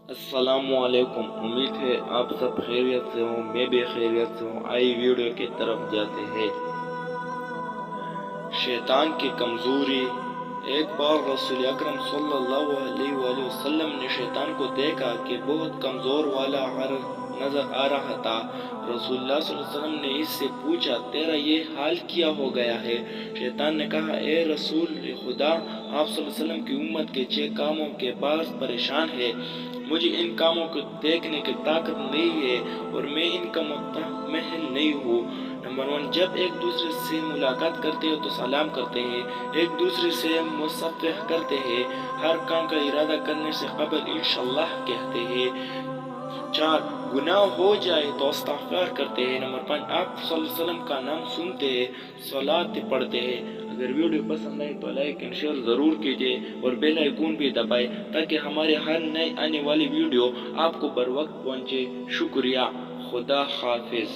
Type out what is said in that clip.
السلام علیکم، امید ہے آپ سب خیریت سے ہوں، میں بھی خیریت سے ہوں۔ آئی ویڈیو کی طرف جاتے ہیں۔ شیطان کی کمزوری۔ ایک بار رسول اکرم صلی اللہ علیہ وآلہ وسلم نے شیطان کو دیکھا کہ بہت کمزور والا نظر آ رہا تھا۔ رسول اللہ صلی اللہ علیہ وسلم نے اس سے پوچھا، تیرا یہ حال کیا ہو گیا ہے؟ شیطان نے کہا، اے رسول خدا، آپ صلی اللہ علیہ وسلم کی امت کے 6 کاموں کے باعث پریشان ہے۔ مجھے ان کاموں کو دیکھنے کی طاقت نہیں ہے اور میں ان کا متحمل نہیں ہوں۔ نمبر 1، جب ایک دوسرے سے ملاقات کرتے ہیں تو سلام کرتے ہیں، ایک دوسرے سے مصافحہ کرتے ہیں، ہر کام کا ارادہ کرنے سے قبل انشاءاللہ کہتے ہیں۔ 4، گناہ ہو جائے تو استغفار کرتے ہیں۔ نمبر 5، آپ صلی اللہ علیہ وسلم کا نام سنتے ہیں، صلوات پڑھتے ہیں۔ اگر ویڈیو پسند آئے تو لائک اینڈ شیئر ضرور کیجیے اور بیل آئیکن بھی دبائیں تاکہ ہمارے ہر نئے آنے والی ویڈیو آپ کو بر وقت پہنچے۔ شکریہ، خدا حافظ۔